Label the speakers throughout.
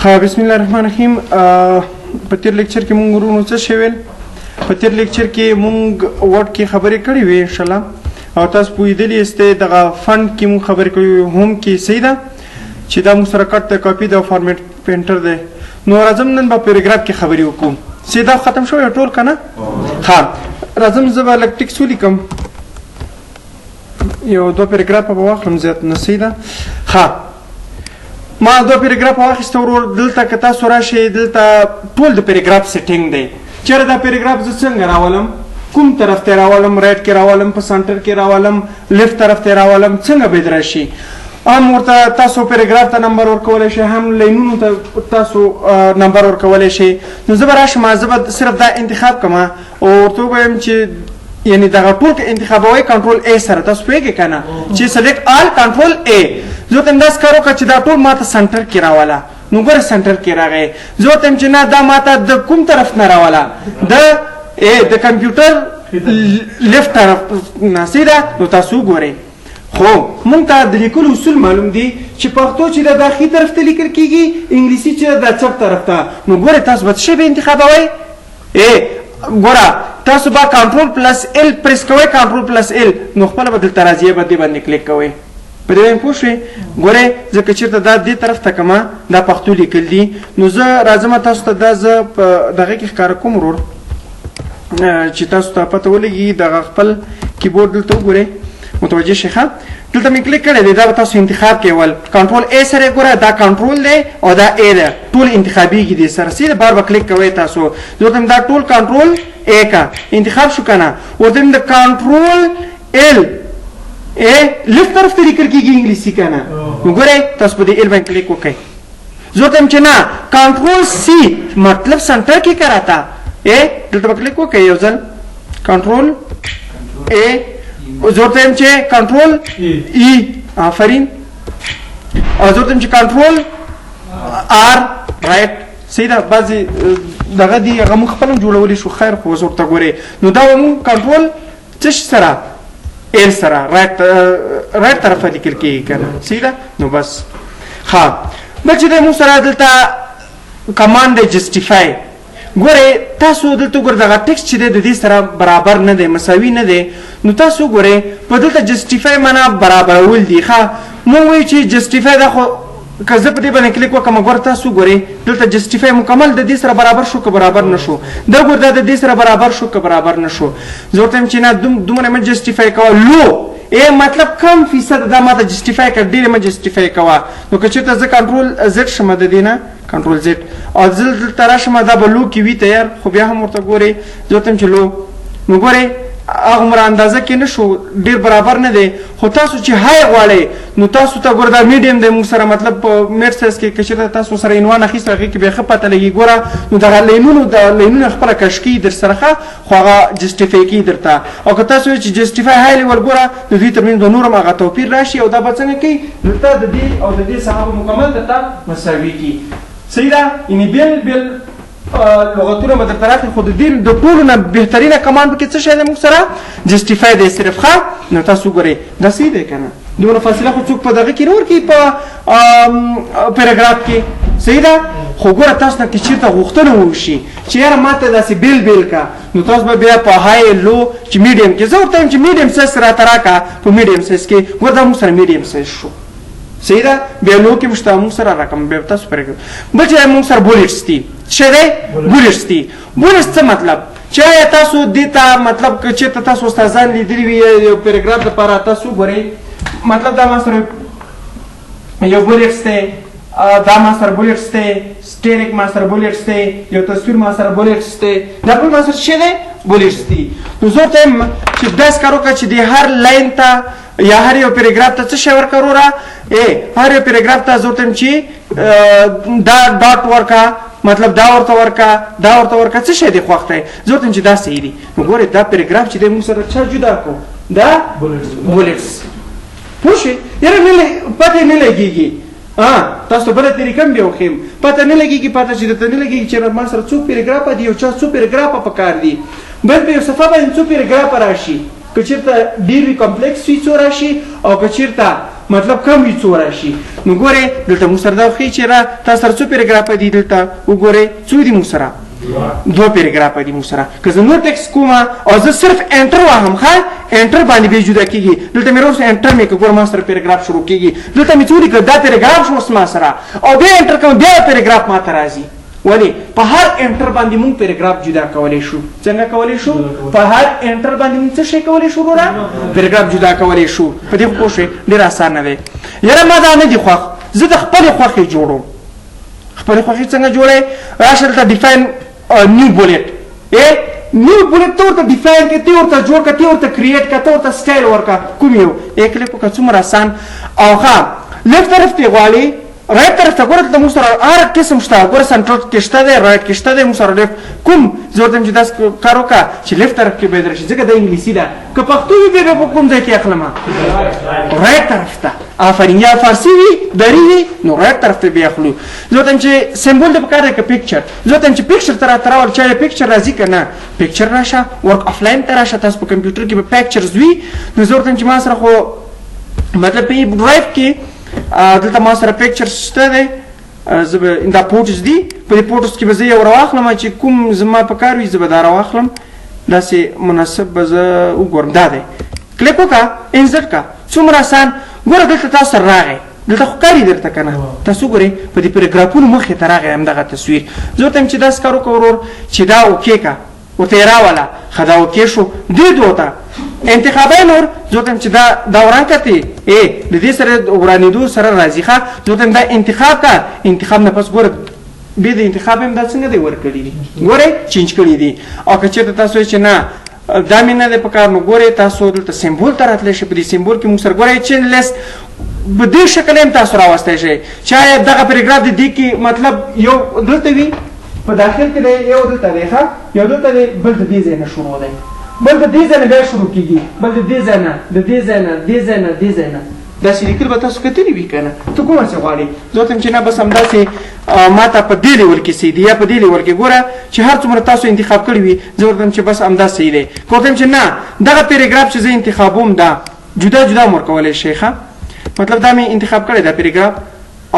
Speaker 1: بسم الله الرحمن الرحیم. په تیر لیکچر کې مونږ ورونو څه شویل؟ په تیر لیکچر کې مونږ ورډ کې خبرې کړې وې ان شاء الله، او تاسو پوهېدلي یاستئ دغه فند کې مونږ خبرې کړې وې. هوم کې صحیح ده چې دا مونږ سره کټ دی، کاپي ده او فارمیټ پینټر دی. نو راځم نن به پیراګراف کې خبرې وکړو. سیدا ختم شو ټول که نه؟ ها راځم زه به لږ ټکس ولیکم، یو دوه پیراګراف به واخلم زیات نه. صحیح ده. ها ما دوه پیراګراف واخیسته ورور. دلته که تاسو راشئ دلته ټول د پیراګراف سیټینګ دی. چېرې دا پیراګراف زه څنګه راولم، کوم طرف ته راولم، رایټ کې راولم، په سنټر کې راولم، لیفت طرف ته راولم، څنګه باید راشي. هم ورته تاسو پیراګراف ته نمبر ورکولی شئ، هم لینونو ته تاسو نمبر ورکولی شئ. نو زه به راشم، زه به صرف دا انتخاب کړم او ورته ووایم چې یعنی دغه ټول که انتخابوئ کنټرول ا سره. تاسو پوهېږئ که نه چې سلیکټ آل کنټرول ا. زه ورته همداسې کار وکړه چې دا ټول ما ته سنټر کې راوله. نو ګوره سنټر کې راغی. زه ورته یم چې نه دا ما ته د کوم طرف نه راوله، د کمپیوټر لیفت طرف نه. صحیح ده. نو تاسو وګورئ. خو مونږ ته د لیکلو اصول معلوم دي چې پښتو چې د ښي طرف ته لیکل کېږي، انګلیسي چې د چپ طرف ته. نو ګورئ تاسو به څه شی به انتخابوئ؟ ګوره تاسو به کنټرول پلس ال پریس کوئ، کنټرول پلس ال. نو خپله به دلته راځي، به دې باندې کلیک کوئ. په دې باندې پوه شوې؟ ګورئ زه که چېرته دا دې طرف ته کړمه، دا پښتو لیکل دي. نو زه راځم تاسو ته دا زه په دغه کې ښکاره کوم ورور، چې تاسو ته پته ولګي. دغه خپل کیبورډ دلته وګورئ، متوجه شئ. ښه دلته مې کلیک کړی دی، دا به تاسو انتخاب کول. کنټرول ا سره ګوره دا کنټرول دی او دا ا ده، ټول انتخابېږي دې سره. سیده بار به کلیک کوئ تاسو. زه ورته دا ټول کنټرول ا کا انتخاب شو که نه. ورته د کنټرول ال ا لیفت طرف ته لیکل کېږي انګلیسي که نه. نو ګورئ تاسو په دې ال باندې کلیک وکئ. زه ورته یم چې نه کنټرول سی مطلب سنټر کې که راته دلته به کلیک وکئ یو ځل. کنټرول ا زه ورته یم چې کنټرول ای، آفرین. او زه ورته یم چې کنټرول آر رایټ. صحیح ده. بعضې دغه دي هغه مونږ خپله هم جوړولی شو، خیر خو اوس ورته ګورئ. نو دا به مونږ کنټرول څه شي سره؟ ال سره رایټ طرف ته لیکل کېږي که نه. صحیح ده. نو بس ښه بل چې دی مونږ سره دلته کمانډ دی جسټیفای. ګورئ تاسو دلته ګورئ دغه ټکس چې دی د دې سره برابر نه دی، مساوي نه دی. نو تاسو ګورئ په دلته جسټیفای معنا برابرول دي. ښه مونږ وایو چې جسټیفای دا خو که زه په دې باندې کلیک وکړم، ګوره تاسو ګورئ دلته جسټیفای مکمل د دې سره برابر شو که برابر نه شو. دا ګوره دا د دې سره برابر شو که برابر نه شو. زه ورته یم چې نه دومره مه جسټیفای کوه. لو مطلب کم فیصد دا ماته جسټیفای کړه، ډېرې مه جسټیفای کوه. نو که چېرته زه کنټرول زیډ شم د دې نه، کنټرول زیډ، او زه دلته راشم دا به لو کې وي تیار. خو بیا هم ورته ګورئ زه ورته یم چې لو. نو ګورئ هغومره اندازه کې نه شو، ډېر برابر نه دی. خو تاسو چې های غواړئ نو تاسو ته ګوره دا میډیم دی مونږ سره، مطلب په میډ سایز کې که چېرته تاسو سره عنوان اخیسته هغې کې بیا ښه پته لګي. ګوره نو دغه لینونه خپله کش کړي در سره ښه، خو هغه جسټیفای کړي درته. او که تاسو وایئ چې جسټیفای های لیول، ګوره د دوی تر منځ د نور هم هغه توپیر راشي، او دا به څنګه کوي درته د دې او د دې څخه به مکمل درته مساوي کړي. صحیح ده. یعنې بېل بېل لغتونه به درته راکړي، خو د دې د ټولو نه بهترینه کمانډ پکې څه شی دی مونږ سره؟ جسټیفای دی صرف. ښه نو تاسو وګورئ دا صحیح دی که نه؟ دومره فاصله خو څوک په دغه کې نه ورکوي په پیراګراف کې. صحیح ده. خو ګوره تاسو نه که چېرته غوښتنه وشي چې یاره ما ته داسې بیل بیل که، نو تاسو به بیا په های لو چې میډیم کې. زه ورته یم چې میډیم سایز راته راکړه، په میډیم سایز کې. ګوره دا مونږ سره میډیم سایز شو. صحیح ده. بیا لو کې مشته مونږ سره راکړم، بیا تاسو پرېږدم. بل چې مونږ سره بولټس دي. څه دی؟ بولټس دي. بولټس څه مطلب؟ چې تاسو دې ته مطلب که چېرته تاسو استادان لیدلي وي یو پیراګراف دپاره، تاسو ګورئ مطلب دا ما سره یو بولټس دی، دا ما سره بولټس دی، سټیرک ما سره بولټس دی، یو تصویر ما سره بولټس دی. دا ټول ما سره څه دی؟ بولټس دي. نو زه ورته یم چې داسې کار وکړه چې د هر لاین ته یا هر یو پیراګراف ته څه شی ورکړه وروره؟ هر یو پیراګراف ته زه ورته یم چې دا ډاټ ورکړه، مطلب دا ورته ورکړه، دا ورته ورکړه، څه شی دی خوښ دی. زه ورته یم چې دا صحیح دي. نو ګورئ دا پیراګراف چې دی مونږ سره چا جدا کړو؟ دا بولټس. پوه شئ؟ یاره پته نه لګېږي. تاسو ته بله طریقه هم بیا وښیم. پته نه لګېږي، پته چې درته نه لګېږي چې ما سره څو پیراګرافه دي، یو چا څو پیراګرافه په کار دي. بل په یو صفحه باندې څو پیراګرافه راشي. که چېرته ډېر وي کمپلیکس وي څو راشي، او که چېرته مطلب کم وي څو راشي. نو ګورئ دلته موږ سره دا ښیي چې را تاسو سره څو پیراګرافه دي دلته وګورئ څو دي موږ سره 2 پیراګرافه دي موږ سره. که زه نور ټکسټ کوم او زه صرف انټر واهم ښه انټر باندې به جدا کېږي. دلته مې روس انټر مې که ګوره ما سره پیراګراف شروع کېږي دلته مې څه ولیکل دا پیراګراف شو اوس ما سره او بیا انټر کوم بیا پیراګراف ما ته راځي. ولې په هر انټر باندې موږ پیراګراف جدا کولی شو. څنګه کولی شو؟ په هر انټر باندې موږ څه شی کولی شو وروره؟ پیراګراف جدا کولی شو. په دې پوه شوې ډېر اسانه دی. یاره ما دا نه دي خوښ زه د خپلې خوښې جوړوم. خپلې خوښې څنګه جوړئ؟ راشه دلته ډیفاین نیو بولټ نیو بولټ ته ورته ډیفاین کړه ته ورته جوړ کړه ته ورته کریټ کړه ته ورته سټایل ورکړه کوم یو کلیک وکړه څومره اسان. او ښه لیفټ طرف ته غواړې رایټ طرف ته ګوره دلته موږ سره هر قسم شته ګوره سنټرل کې شته دی رایټ کې شته دی موږ سره لیفټ کوم زه ورته چې داسې کار وکړه چې لیفټ طرف کې باید راشي ځکه دا انګلیسي ده که پښتو وي بیا په کوم ځای کې اخلم رایټ طرف ته آفرین یا فارسي وي دري وي نو رایټ طرف ته بیا اخلو. زه ورته چې سمبول د پکار دی که پکچر زه ورته چې پکچر ته راته راول چا پکچر راځي که نه پکچر راشه ورک افلاین ته راشه تاسو په کمپیوټر کې به پکچرز وي. نو زه ورته چې ما سره خو مطلب په ډرایو کې دلته ما سره پکچر شته دی زه به دا فوټوز دي په دې فوټوز کې به زه یو راواخلم چې کوم زما په کار وي زه به دا راواخلم داسې مناسب به زه وګورم دا دی کلیک وکړه انسرټ کړه څومره اسان. ګوره دلته تاسو سره راغی دلته خو کاري درته که نه تاسو ګورئ په دې پیراګرافونو مخې ته راغی همدغه تصویر. زه ورته یم چې داسې کار وکړه ورور چې دا اوکې کړه ورته یې راوله ښه دا اوکې شو دې دوه ته انتخابی نور زه ورته یم چې دا وران کتې د دې سره ورانېدو سره راځي ښه زه ورته یم دا انتخاب کړه انتخاب نه پس ګوره بیا د انتخاب هم دا څنګه دی ورکړي دي ګورئ چینج کړي دي. او که چېرته تاسو وایئ چې نه دا مې نه دی په کار نو ګورئ تاسو دلته سمبول ته راتلی شئ په دې سمبول کې موږ سره ګورئ چین لیست په دې شکل هم تاسو راوستی شئ چې آیا دغه پیراګراف د دې کې مطلب یو دلته وي په داخل کې دی یو دلته دی ښه یو دلته دی بل د دې ځای نه شروع دی بل د دې ځای نه بیا شروع کېږي بل د دې ځای نه د دې ځای نه دې ځای نه دې ځای نه داسې لیکل به تاسو کتلي وي که نه ته کومه څه غواړې زه ورته یم چې نه بس همداسې ما ته په دې لیول کې صحیح دی یا په دې لیول کې ګوره چې هر څومره تاسو انتخاب کړي وي زه ورته یم چې بس همدا صحیح دی. که ورته یم چې نه دغه پیراګراف چې زه انتخابوم دا جدا جدا م ورکولی شئ ښه مطلب دا مې انتخاب کړی دا پیراګراف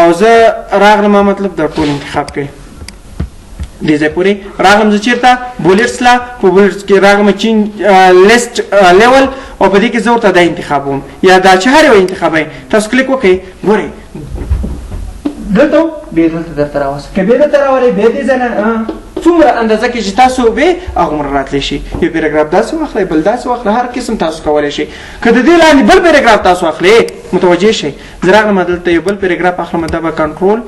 Speaker 1: او زه راغلم مطلب دا ټول انتخاب کړی دې ځای پورې راغلم زه چېرته بولټس لا په بولټس کې راغلم چین لیست لیول او په دې کې زه ورته دا انتخابوم یا دا چې هر یو انتخابوئ تاسو کلیک وکړئ ګورئ دلته بیا دلته درته راوست که بیا دلته راولئ بیا دې ځای نه څومره اندازه کې چې تاسو به هغومره راتلی شي. یو پیراګراف داسې واخلئ بل داسې واخلئ هر قسم تاسو کولی شئ. که د دې لاندې بل پیراګراف تاسو اخلئ متوجه شئ زه راغلم دلته یو بل پیراګراف اخلم دا به کنټرول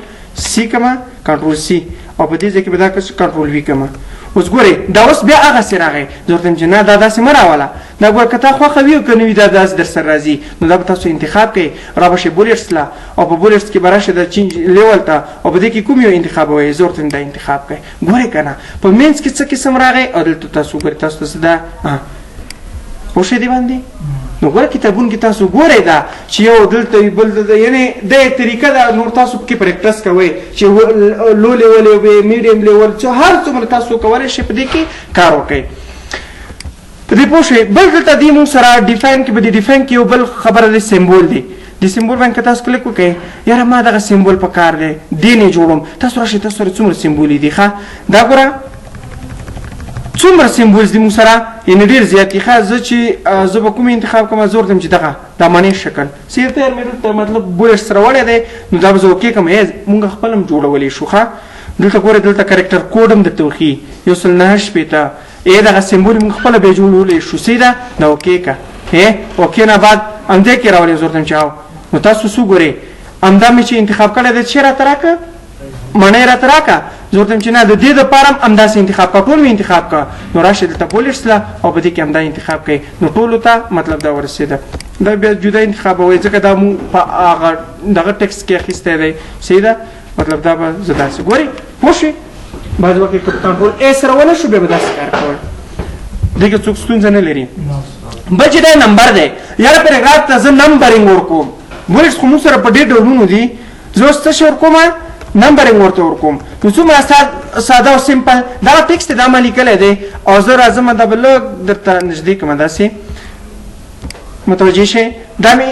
Speaker 1: سی کړمه کنټرول سی او په دې ځای کې به دا کنټرول وي کړمه. اوس ګورئ دا اوس بیا هغسې راغی زه ورته یم چې نه دا داسې مه راوله دا ګوره که تا خوښه وي او که نه وي دا داسې در سره راځي نو دا به تاسو انتخاب کوئ را به شئ بولټس له او په بولټس کې به راشئ د چینج لیول ته او په دې کې کوم یو انتخابوئ زه ورته یم دا انتخاب کوئ ګورئ که نه په منځ کې څه قسم راغی او دلته تاسو ګورئ تاسو ته څه ده پوه شئ دې باندې نو ګوره کتابونو کې تاسو ګورئ دا چې یو دلته وي بل دلته یعنې دا یې طریقه ده نور تاسو پکې پریکټس کوئ چې لو لیول وي میډیم لیول چې هر څومره تاسو کولی شئ په دې کې کار وکړئ. په دې پوه شئ بل دلته دې مونږ سره ډیفاین کې به د ډیفاین کې یو بل خبره دی سمبول دی د سمبول باندې که تاسو کلیک وکړئ یاره ما دغه سمبول په کار دی دې نه جوړوم تاسو راشئ تاسو سره څومره سمبولې دي ښه دا ګوره څومره سمبولز دي موږ سره یعنې ډېر زیات دي ښه زه چې زه به کوم انتخاب کوم زه ورته یم چې دغه دا معنی شکل سیرتیر مې دلته مطلب بولټ سره وړی دی نو دا به زه اوکې کړم مونږ خپل هم جوړولی شو ښه دلته ګورئ دلته کرکټر کوډ هم درته وښي 109 دغه سمبول موږ خپله بیا جوړولی شو صحیح ده دا اوکې کړه اوکې نه بعد همدې کې راولې زه ورته یم چې او نو تاسو څو ګورئ همدا مې چې انتخاب کړی دی چې راته راکړه معنی راته راکړه زه ورته یم چې نه د دې دپاره هم همداسې انتخاب کړه ټول مې انتخاب کړه نو راشئ دلته بولټس له او په دې کې همدا انتخاب کوئ نو ټولو ته مطلب دا ورسېده دا بیا جدا انتخابوئ ځکه دا مونږ په هغه دغه ټکسټ کې اخیستی دی صحیح ده مطلب دا به زه داسې ګورئ پوه شئ بعضې وخت کې کنټرول ای سره ونه شو بیا به داسې کار کوئ دې کې څوک ستونزه نه لري. بل چې دا نمبر دی یاره پیراګراف ته زه نمبرینګ ورکوم بولټس خو موږ سره په ډېر ډولونو دي زه اوس څه شی ورکوم نمبرینګ ورته ورکوم نو څومره ساده او سمپل دغه ټکسټ دا ما لیکلی دی او زه راځم دا به لږ درته نږدې کړم داسې متوجه شئ دا مې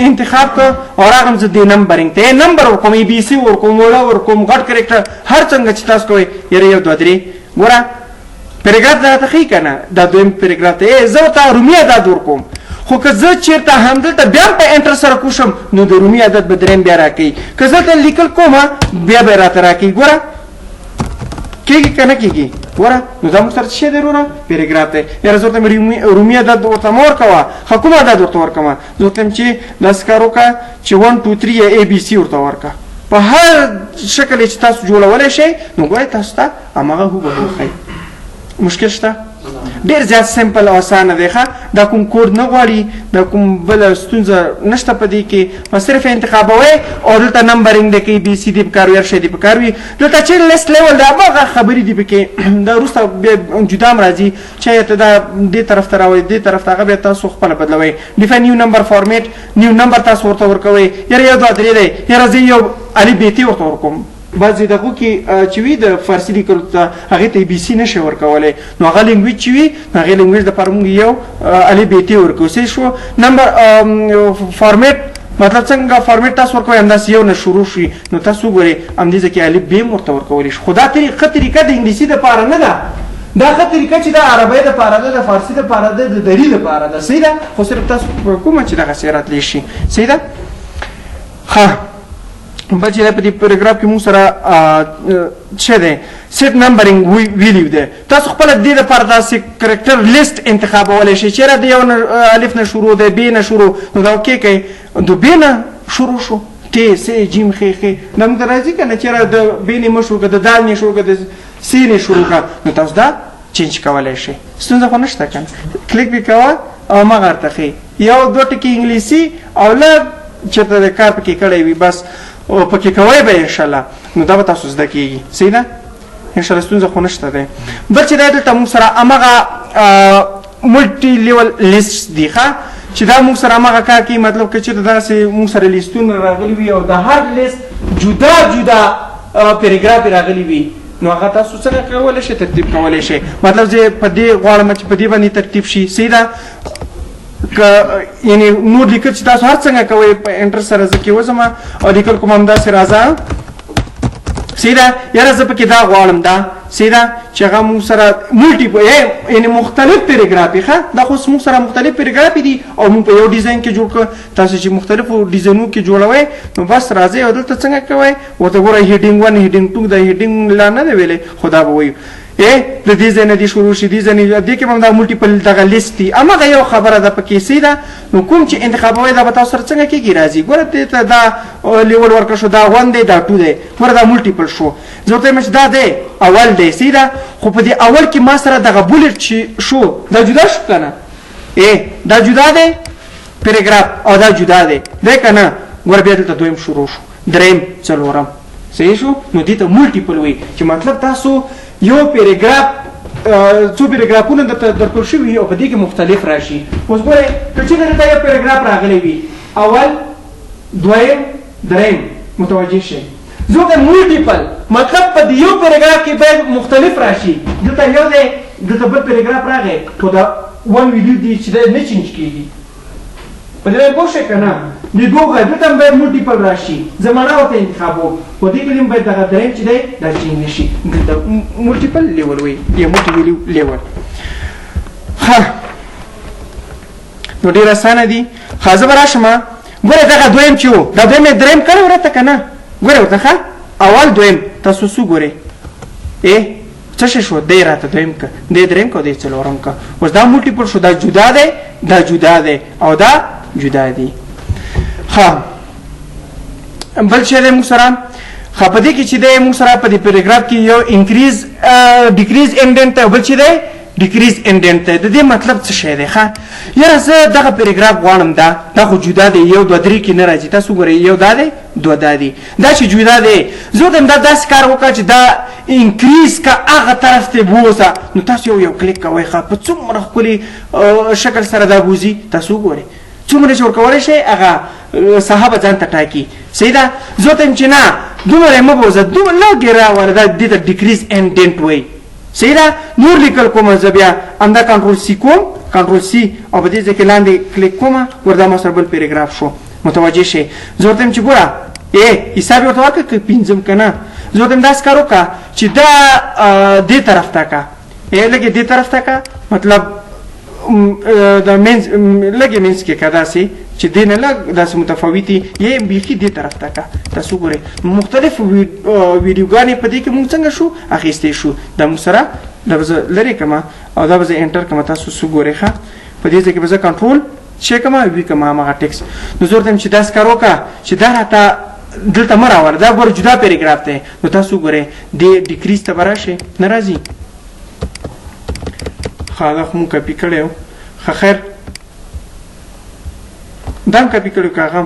Speaker 1: انتخاب کړ او راغلم زه دې نمبرینګ ته نمبر ورکوم ای بي سي ورکوم وړه ورکوم غټ کرکټر هر څنګه چې تاسو کوئ یاره 1 2 3 ګوره پیراګراف دا ته ښیي که نه دا دویم پیراګراف ته زه ورته رومي عدد ورکوم خو که زه چېرته همدلته بیا هم په انټر سره کوشم نو د رومي عدد به درېیم بیا راکوي که زه ته لیکل کوم بیا به یې راته راکوي ګوره کېږي که نه کېږي ګوره نو دا موږ سره څه شی دی وروره پیراګراف دی یاره زه ورته مې رومي عدد ورته مه ورکوه ښه کوم عدد ورته ورکومه زه ورته یم چې داسې کار وکړه چې 1 2 3 یا اے بي سي ورته ورکړه په هر شکل چې تاسو جوړولی شئ نو ګورئ تاسو ته هماغه هوبهو ښایي مشکل شته ډېر زیات سمپل او اسانه دی ښه دا کوم کوډ نه غواړي دا کوم بله ستونزه نشته په دې کې صرف انتخابوئ او دلته نمبرینګ دی که بي سي دی پکار وي هر شی دی پکار وي دلته چې لیست لیول دی هماغه خبرې دي پکې دا وروسته بیا جدا هم راځي چې ته دا دې طرف ته راوړئ دې طرف ته هغه بیا تاسو خپله بدلوئ ډیفاین نیو نمبر فارمیټ نیو نمبر تاسو ورته ورکوئ یاره 1 2 3 دی یاره زه یو الف ب ت ورته ورکوم بعضې دغو کې چې وي د فارسي لیکلو ته هغې ته بي سي نشي ورکولی نو هغه لینګویج چې وي نو هغې لینګویج دپاره مونږ یو الف ب ت ورکوو صحیح شو نمبر فارمیټ مطلب څنګه فارمیټ تاسو ورکوئ همداسې یو نه شروع شي نو تاسو وګورئ همدې ځای کې الف ب هم ورته ورکولی شي خو دا ښه طریقه د انګلیسي دپاره نه ده دا ښه طریقه چې د عربۍ دپاره ده د فارسي دپاره ده د دري دپاره ده صحیح ده خو صرف تاسو کومه چې دغسې راتلی شي صحیح ده ښه بل چې دی په دې پیراګراف کې موږ سره څه دی سیټ نمبرینګ ویلیو دی تاسو خپله د دې دپاره داسې کرکټر لیست انتخابولی شئ چېرې د یو الف نه شروع دی ب نه شروع نو دا کې کوئ د ب نه شروع شو ت س جیم خ خ دا موږ ته راځي که نه چېرې د ب نه مه شروع کړه د دال نه شروع کړه د س نه شروع کړه نو تاسو دا چینج کولی شئ ستونزه خو نشته که نه کلیک پې کوه او هماغه ورته ښیي یو 2 ټکي انګلیسي او لږ چېرته د کار پکې کړی وي بس او پکې کوئ به انشاءالله نو دا به تاسو زده کېږي صحیح ده انشاءالله ستونزه خو نشته دی بل چې دی دلته موږ سره هماغه ملټي لیول لیست دي ښه چې دا موږ سره هماغه کار کوي مطلب که چېرته داسې موږ سره لیستونه راغلي وي او د هر لیست جدا جدا پیراګراف راغلي وي نو هغه تاسو څنګه کولی شئ ترتیب کولی شئ مطلب زه په دې غواړم چې په دې باندې ترتیب شي صحیح ده یعنی نور لیکل چې تاسو هر څنګه کوئ په انټر سره زه کې وځم او لیکل کوم همداسې راځه صحیح ده یاره زه پکې دا غواړم دا صحیح ده چې هغه موږ سره ملټیپل یعنې مختلف پیراګراف یې ښه دا خو موږ سره مختلف پیراګراف دي او موږ په یو ډیزاین کې جوړ کړه تاسو چې مختلفو ډیزاینونو کې جوړوئ نو بس راځئ او دلته څنګه کوئ ورته ګورئ هیډینګ 1 هیډینګ 2 دا هیډینګ لا نه دی ویلی خو دا به وایو د دې ځای نه دې شروع شي دې ځای نه دې کې به هم دا ملټیپل دغه لیست دي هماغه یو خبره ده پکې صحیح ده نو کوم چې انتخابوئ دا به تاسو سره څنګه کېږي راځي ګوره دې ته دا لیول ورکړه شو دا 1 دی دا 2 دی ګوره دا ملټیپل شو زه ورته وایم چې دا دی اول دی صحیح ده خو په دې اول کې ما سره دغه بولټ چې شو دا جدا شو که نه دا جدا دی پیراګراف او دا جدا دی که نه ګوره بیا دلته دویم شروع شو دریم څلورم صحیح شو نو دې ته ملټیپل وایي چې مطلب تاسو یو پیراګراف څو پیراګرافونه درته درکړل شوي او په دې کې مختلف راشي اوس ګورئ که چېرته دلته یو پیراګراف راغلی وي اول دویم دریم متوجه شئ زه ورته ملټیپل مطلب په دې یو پیراګراف کې باید مختلف راشي دلته یو دی دلته بل پیراګراف راغی خو دا 1 ویډیو دی چې دا نه چینج کېږي په دې باندې پوه شئ که نه د دوه دلته هم باید ملټیپل راشي زمانه ورته انتخابوم خو دې کې هم باید دغه دریم چې دی دا چینج نه شي دلته ملټیپل لیول وایي یا ملټي لیول ښه نو ډېر اسانه دي ښه زه به راشم ګوره دغه دویم چې و دا دویم یې دریم کړی ورته که نه ګوره ورته ښه اول دویم تاسو څو ګورئ څه شی شو دی راته دویم که دی دریم که دی څلورم که اوس دا ملټیپل شو دا جدا دی دا جدا دی او دا جدا دی ښه بل شی دی موږ سره ښه په دې کې چې دی موږ سره په دې پیراګراف کې یو انکریز ډیکریز انډنټ دی او بل چې دی ډیکریز انډنټ دی د دې مطلب څه شی دی ښه یاره زه دغه پیراګراف غواړم دا خو جدا دی یو دوه درې کې نه راځي تاسو ګورئ یو دا دی دوه دا دی دا چې جدا دی زه ورته دا داسې کار وکړه چې دا انکریز که هغه طرف ته بوځه نو تاسو یو کلیک کوئ ښه په څومره ښکلي شکل سره دا بوځي تاسو وګورئ څومره چې ورکولی شئ هغه ساحه به ځان ته ټاکي صحیح ده زه ورته یم چې نه دومره یې مه بوځه دومره لږ یې راوله دا دې ته ډیکریز انډنټ وایي صحیح ده. نور لیکل کوم زه بیا همدا کنټرول سی کوم، کنټرول سی او په دې ځای کې لاندې کلیک کوم، ګوره دا ما سره بل پیراګراف شو. متوجه شئ. زه ورته وایم چې ګوره حساب یې ورته وکړه که پنځم که نه. زه ورته وایم داسې کار وکړه چې دا دې طرف ته که لږې دې طرف ته که مطلب د منځ لږې منځ کې که داسې چې دې نه لږ داسې متفاوتي یا بیخي دې طرف ته که. تاسو وګورئ مختلف ویډیوګانې په دې کې مونږ څنګه شو اخیستی شو. دا مونږ سره دا به زه لرې کړم او دا به زه انټر کړم. تاسو وګورئ ښه په دې ځای کې به زه کنټرول چې کومه وی کومه همغه ټکس. نو زه ورته چې داسې کار وکړه چې دا راته دلته مه راوړه، دا ګوره جدا پیراګراف دی. نو تاسو وګورئ دې ډیکریز ته به راشئ، نه راځي. ښه دا خو مونږ کاپي کړی و. ښه خیر دا هم کاپي کړی که هغه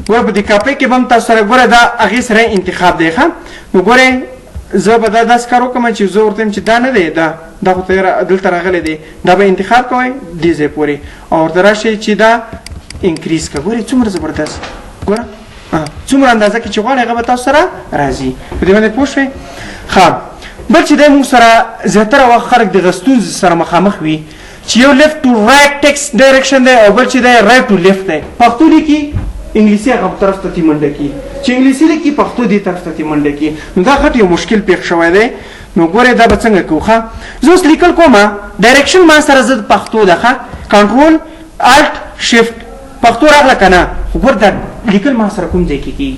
Speaker 1: ګوره په دې کاپۍ کې به هم تاسو سره ګوره دا هغې سره انتخاب دی. ښه نو ګورئ زه به دا داسې کار وکړم چې زه ورته یم چې دا نه دی، دا خو دلته راغلی دی، دا به انتخاب کوئ دې ځای پورې او ورته راشئ چې دا انکریز که. ګورئ څومره زبردست ګوره څومره اندازه کې چې غواړئ هغه به تاسو سره راځي. په دې باندې پوه شوئ. ښه بل چې دی مونږ سره زیاتره وخت خلک دغه ستونزې سره مخامخ وي چې یو لیفت ټو رایټ ټکسټ ډایرکشن دی او بل چې دی رایټ ټو لیفت دی. پښتو لیکي انګلیسي هغه طرف ته تی منډه کي، چې انګلیسي لیکي پښتو دې طرف ته تی منډه کي. نو دا غټ یو مشکل پېښ شوی دی. نو ګورئ دا به څنګه کوو. ښه زه اوس لیکل کومه ډایرکشن ما سره زه پښتو ده. ښه کنټرول الټ شفټ پښتو راغله که نه، خو ګوره دا لیکل ما سره کوم ځای کې کېږي،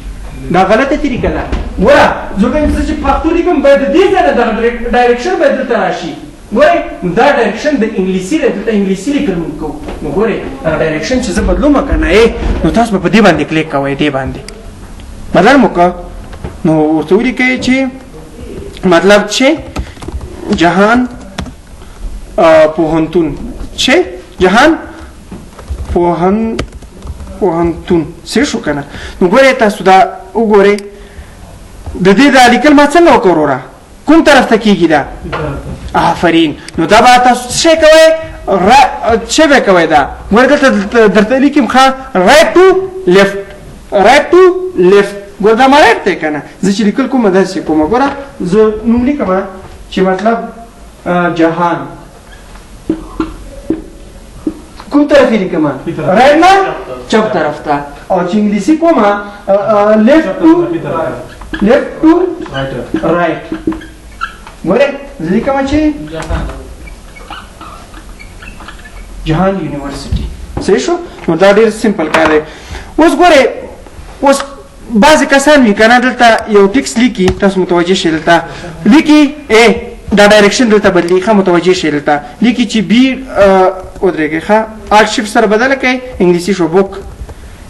Speaker 1: دا غلطه طریقه ده. ګوره زه وایم زه چې پښتو لیکم باید د دې ځای نه دغه ډایرکشن باید دلته راشي. ګورئ دا ډایرکشن د انګلیسي دی، دلته انګلیسي لیکل مونږ کوو. نو ګورئ دا ډایرکشن چې زه بدلوم که نه نو تاسو به په دې باندې کلیک کوئ، دې باندې بدل مو که نو ورته ولیکئ چې مطلب چې جهان پوهنتون چې جهان پوهنتون څه شو که نه. نو ګورئ تاسو دا وګورئ د دې دا لیکل ما څنګه وکړو وروره کوم طرف ته کېږي دا آفرین. نو دا به تاسو څه شی کوئ څه به کوئ دا ګوره دلته درته لیکم ښه رایټ ټو لیفټ رایټ ټو لیفټ. ګوره دا ما رایټ دی که نه. زه چې لیکل کومه داسې کومه ګوره زه نوم لیکم چې مطلب جهان کوم طرف یې لیکم رایټ نه چپ طرف ته او چې انګلیسي کومه لیفټ ټو رایټ. ګوره زه لیکم چې جهان یونیورسيټي. صحیح شو. نو دا ډېر سمپل کار دی. اوس ګورئ اوس بعضې کسان وي که نه دلته یو ټکس لیکي، تاسو متوجه شئ دلته لیکي دا ډایرکشن دلته بدلي. ښه متوجه شئ دلته لیکي چې بي ودرېږئ. ښه الټ شفټ سره بدله کړئ انګلیسي شو بوک.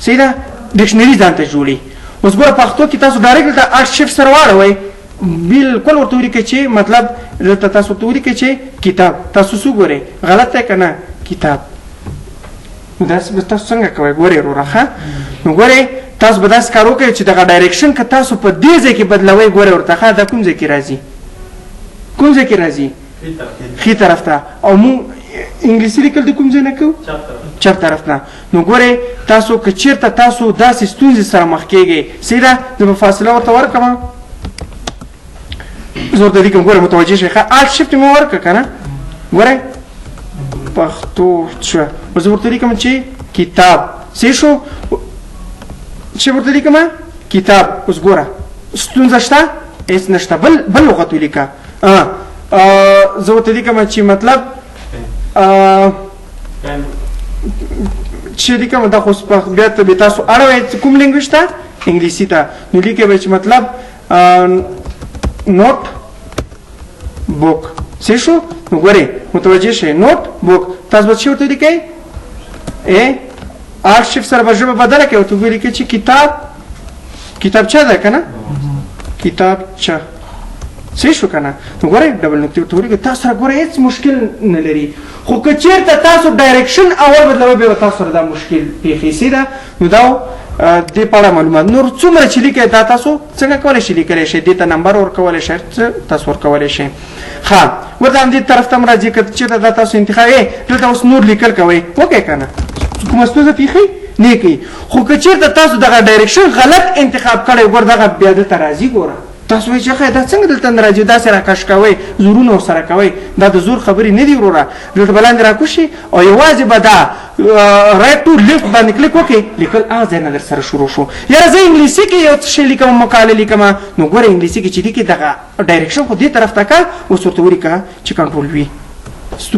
Speaker 1: صحیح ده ډکشنري ځان ته جوړي. اوس ګوره پښتو کې تاسو ډایرکټ دلته الټ شفټ سره واړوئ بالکل ورته ولیکئ چې مطلب دلته تاسو ورته ولیکئ چې کتاب. تاسو څه ګورئ غلط دی که نه کتاب. نو داسې به تاسو څنګه کوئ ګورئ وروره. ښه نو ګورئ تاسو به داسې کار وکړئ چې دغه ډایرکشن که تاسو په دې ځای کې بدلوئ ګورئ ورته ښه دا کوم ځای کې راځي کوم ځای کې راځي ښي طرف ته. او مونږ انګلیسي لیکل د کوم ځای نه کوو چپ طرف نه. نو ګورئ تاسو که چېرته تاسو داسې ستونزې سره مخ کېږئ صحیح ده زه به فاصله ورته ورکړم. زه ورته لیکم ګوره متوجه شئ. ښه الټ شفټ مې ورکړه که نه ګورئ پښتو شوه. زه ورته لیکم چې کتاب. صحیح شو. چې ورته لیکم کتاب. اوس ګوره ستونزه شته هېڅ نشته. بل لغت ولیکه. زه ورته لیکم چې مطلب چې لیکم دا خو بیا ته به تاسو اړوئ کوم لینګویج ته انګلیسي ته. نو لیکئ به چې مطلب نوٹ بوک. صحیح شو. نو ګورئ متوجه شئ نوٹ بوک. تاسو به څه ورته لیکئ الټ شفټ سره به ژبه بدله کړئ ورته ولیکئ چې کتابچه ده که نه کتابچه. صحیح شو که نه. نو ګورئ ډبل نقطې ورته ولیکئ. تاسو سره ګورئ هېڅ مشکل نه لري. خو که چېرته تاسو ډایرکشن اول بدلوئ بیا به تاسو سره دا مشکل پېښې سي ده. نو دا دې په اړه معلومات نور څومره چې لیکئ دا تاسو څنګه کولی شئ لیکلی شئ. دې ته نمبر ورکولی شئ تاسو ورکولی شئ. ښه ورته همدې طرف ته هم راځي که چېرته دا تاسو انتخاب دلته اوس نور لیکل کوئ وکئ که نه کومه ستونزه پېښئ نه کوي. خو که چېرته تاسو دغه ډایرکشن غلط انتخاب کړی ګوره دغه بیا دلته راځي ګوره تاسو وایئ چې دا څنګه دلته نه راځي داسې راکش کوئ زورونه ورسره کوئ دا د زور خبرې نه دي وروره دلته به لاندې راکوشي او یوازې به دا رایټ ټو لیفټ باندې کلیک وکړئ لیکل هغه ځای نه در سره شروع شو یاره زه انګلیسي کې یو څه شی لیکم مقاله لیکم نو ګوره انګلیسي کې چې لیکي دغه ډایرکشن خو دې طرف ته که اوس ورته ولیکه چې کنټرول وي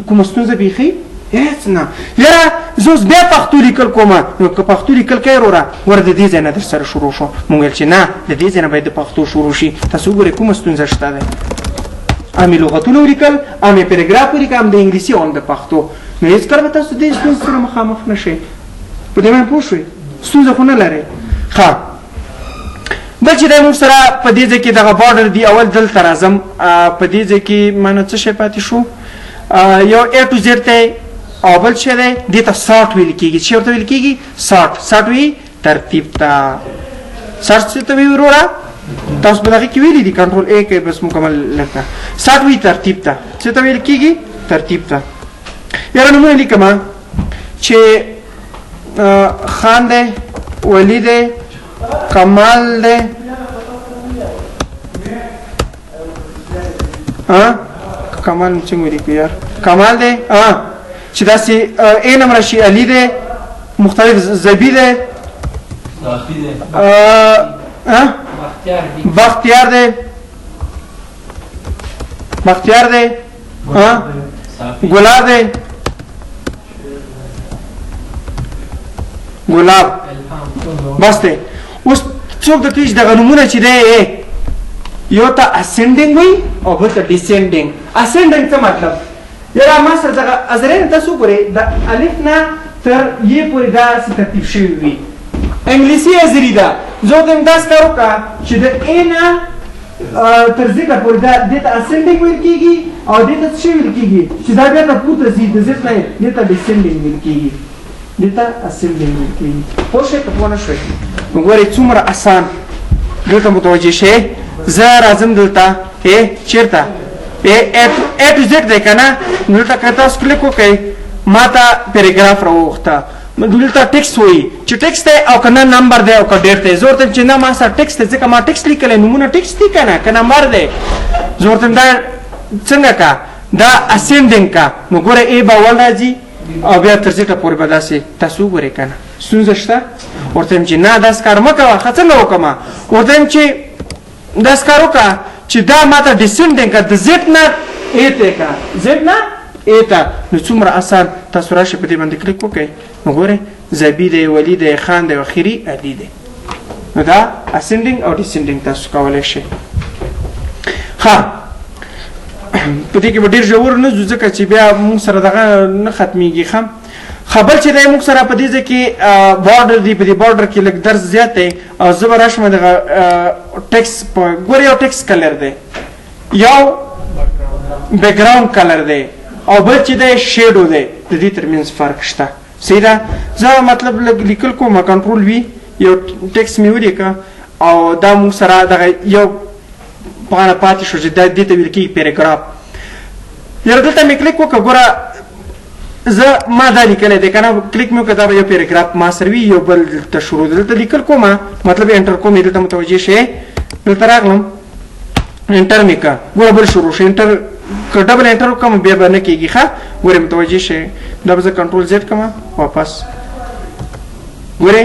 Speaker 1: کومه ستونزه بیخي هېڅ نه یاره زه اوس بیا پښتو لیکل کوم نو که پښتو لیکل کوې وروره ګوره د دې ځای نه در سره شروع شو مونږ ویل چې نه د دې ځای نه باید د پښتو شروع شي تاسو وګورئ کومه ستونزه شته دی امې لغتونه ولیکل امې پیراګراف ولیکه ام د انګلیسي او ام د پښتو نو هېڅکله به تاسو دې ستونزې سره مخامخ نه شئ په دې باندې پوه شوئ ستونزه خو نه لرئ ښه بل چې دی موږ سره په دې ځای کې دغه بارډر دی اول دلته راځم په دې ځای کې مانه څه شی پاتې شو یو A to Z دی او بل څه دی دې ته سارټ ویل کېږي چې ورته ویل کېږي سارټ وي ترتیب ته سارټ څه ته وي وروره تاسو په دغه کې ویلي دي کنټرول A کوئ بس مکمل لکه سارټ وي ترتیب ته څه ته ویل کېږي ترتیب ته یاره نومونه لیکم چې خان دی ولی دی کمال دی کمال څنګه ولیکو یار کمال دی چې داسې A نمبر شي علي دی مختلف زبی دی بختیار دی ګلاب دی ګلاب بس دی اوس څوک د کوي چې دغه نومونه چې دی یو ته اسینډینګ وي او بل ته ډیسینډینګ اسینډینګ څه مطلب یاره ما سره دغه ازرین تاسو ګورئ د الف نه تر یې پورې داسې ترتیب شوي وي انګلیسي ازري ده زه ورته داسې کار وکړه چې د A نه تر زیږه پورې دې ته اسینډینګ ویل کېږي او دې ته څه ویل کېږي چې دا بیا ته پورته ځي د زیږ نه دې ته ډیسینډینګ ویل کېږي دې ته اسینډینګ ویل کېږي پوه شئ که پوه نه شئ نو ګورئ څومره اسان دلته متوجه شئ زه راځم دلته چېرته A to Z دی که نه نو دلته که تاسو کلیک وکئ ما ته پیراګراف راوغوښته دلته ټکسټ وایي چې ټکسټ دی او که نه نمبر دی او که ډېر دی زه ورته چې نه ما سره ټکسټ دی ځکه ما ټکسټ لیکلی نومونه ټکسټ دي که نه که نمبر دی زه ورته دا څنګه که دا اسینډینګ که نو ګوره A به اول راځي او بیا تر زیټه پورې به داسې تاسو وګورئ که نه ستونزه شته ورته یم چې نه داسې کار مه کوه ښه څنګه وکړم ورته یم چې داسې کار وکړه چې دا ما ته ډیسینډینګ که د زیټ نه A ته که زیټ نه A ته نو څومره اسان تاسو راشئ په دې باندې کلیک وکئ نو ګورئ زبی دی ولی دی خان دی اخري علي دی نو دا اسینډینګ او ډیسینډینګ تاسو کولی شئ ښه په دې کې به ډېر ژور نه ځو ځکه چې بیا موږ سره دغه نه ختمیږي ښه خبر چې دی موږ سره په دې ځای کې بارډر دی په دې بارډر کې لږ درس زیات دی او زه به راشم دغه ټکس ګورې یو ټکس کلر دی یو بیکګراوند کلر دی او بل چې دی شیډو دی د دې ترمنځ فرق شته صحیح ده زه مطلب لږ لیکل کوم کنټرول وي یو ټکس مې ولیکه او دا موږ سره دغه یو پاڼه پاتې شو چې دې ته ویل کېږي پیراګراف یاره دلته مې کلیک وکړه ګوره زه ما دا لیکلی دی که نه کلیک مې وکړه دا به یو پیراګراف ما سره وي یو بل دلته شروع دی دلته لیکل کومه مطلب انټر کوم دلته متوجه شئ دلته راغلم انټر مې که ګوره بل شروع شي انټر که ډبل انټر وکړم بیا به نه کېږي ښه ګورې متوجه شئ دا به زه کنټرول زیډ کړم واپس ګورې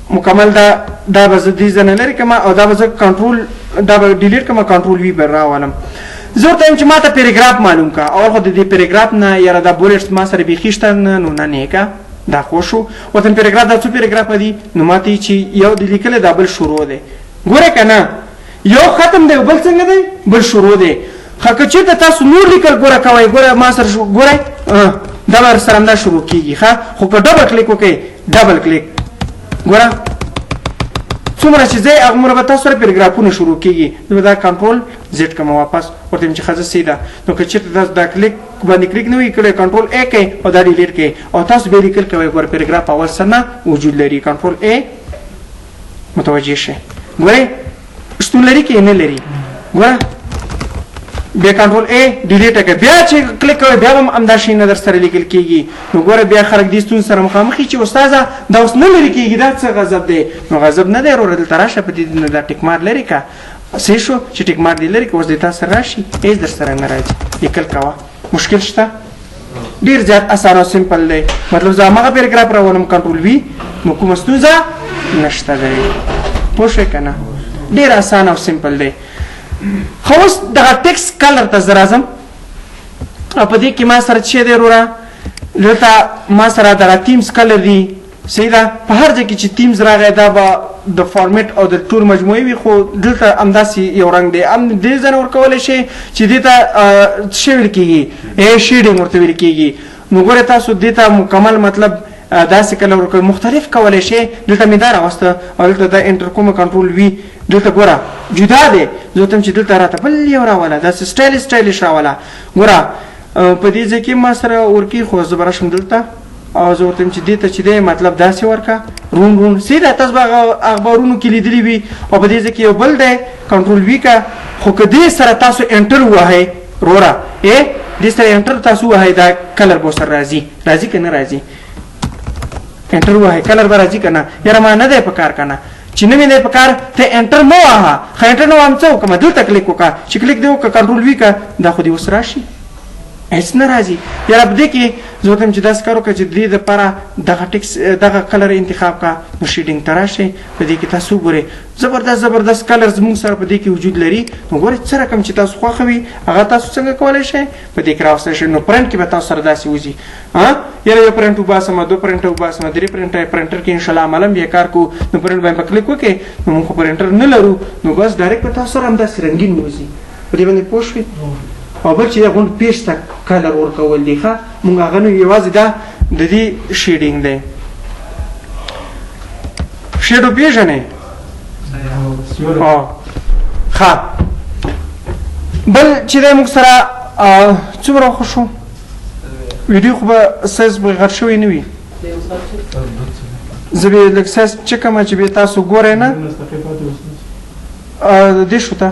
Speaker 1: مکمل دا به زه دې ځای نه لرې کړم او دا به زه کنټرول دا به ډیلیټ کړم کنټرول وي به راولم زه ورته یم چې ما ته پیراګراف معلوم که اول خو د دې پیراګراف نه یاره دا بولټس ما سره بیخي شته نه نو نه نیکه دا خوښ شو ورته یم پیراګراف دا څو پیراګرافه دي نو ما ته چې یو د لیکلی دا بل شروع دی ګورې که نه یو ختم دی بل څنګه دی بل شروع دی ښه که چېرته تاسو نور لیکل ګوره کوئ ګوره ما سره ګورئ دا به سره همدا شروع کېږي ښه خو که ډبل کلیک وکئ ډبل کلیک ګوره څومره چې ځای هغومره به تاسو سره پیراګرافونه شروع کېږي زه به دا کنټرول زیډ کړم واپس ورته یم چې ښه زه صحیح ده نو که چېرته تاسو دا کلیک باندې کلیک نه وي کړی کنټرول A کوئ او دا ډیلیټ کوئ او تاسو بیا لیکل کوئ ګوره پیراګراف اول سر نه وجود لري کنټرول A متوجه شئ ګورئ شتون لري که نه لري ګوره بیا کنټرول A ډیلیټ کړئ بیا چې کلیک کوئ بیا هم همدا شی نه در سره لیکل کېږي نو ګوره بیا خلک دې ستونزې سره مخامخ وي چې استاده دا اوس نه لرې کېږي دا څه غضب دی نو غضب نه دی وروره دلته راشه په دې نه دا ټیک مار لرې که صحیح شو چې ټیک مارک دی لري که اوس د تا سره راشي هیڅ در سره نه راځي لیکل کوه مشکل شته ډېر زیات اسان او سمپل دی مطلب زه هماغه پیراګراف راولم کنټرول وي نو کومه ستونزه نشته دی پوه شوې که نه ډېر اسان او سمپل دی خو اوس دغه ټکس کلر ته زه راځم او په دې کې ما سره څه دی وروره دلته ما سره دغه تیمز کلر دی صحیح ده په هر ځای کې چې تیمز راغی دا به د فارمیټ او د ټول مجموعې وي خو دلته همداسې یو رنګ دی هم دې ځای نه ورکولی شي چې دې ته څه ویل کېږي شیډینګ ورته ویل کېږي نو ګورئ تاسو دې ته مکمل مطلب داسې کلر ورکوئ مختلف کولی شي دلته مې دا راوسته او دلته دا انټر کومه کنټرول وي دلته ګوره جدا دی زه ورته چې دلته راته بل یو راوله داسې سټایلش راوله ګوره په دې ځای کې ما سره ورکي خو زه به راشم دلته او زه ورته چې دې ته چې دی مطلب داسې ورکه رون سیده تاسو به اخبارونو کې لیدلي وي او په دې ځای کې یو بل دی کنټرول وي که خو که دې سره تاسو انټر ووهئ وروره دې سره انټر تاسو ووهئ دا کلر به ورسره راځي که نه راځي انټر ووهئ کلر به راځي که نه یاره ما نه دی په کار که نه چې نه مې دی په کار ته انټر مه وهه ښه انټر نه وهم څه وکړم دلته کلیک وکړه چې کلیک دې وکړه کنټرول وي که دا خو دې اوس راشي هیڅ نه راځي یاره په دې کې زه ورته یم چې داسې کار وکړه چې د دې دپاره دغه ټکس دغه کلر انتخاب کړه نو شیډینګ ته راشئ په دې کې تاسو وګورئ زبردست کلر زموږ سره په دې کې وجود لري نو ګورئ څه رقم چې تاسو خوښه وي هغه تاسو څنګه کولی شئ په دې کې راوستلی شئ نو پرنټ کې به تاسو سره داسې وځي یاره یو پرنټ وباسم دو پرنټ وباسم درې پرنټر کې انشاءالله عملا بیا کار کوو نو پرنټ باندې به کلیک وکړئ نو موږ خو پرنټر نه لرو نو بس ډایرکټ به تاسو سره همداسې رنګین وځي په دې باندې پوه شوې او بل چې دا غونډ پیج ته کلر ورکول دي ښه مونږ هغه نه یوازې دا د دې شیډینګ دی شیډ وپېژنئ ښه بل چې دی موږ سره څومره وخت شو ویډیو خو به سایز به غټ شوی نه وي زه به لږ سایز چک کړم چې بیا تاسو ګورئ نه دې شو ته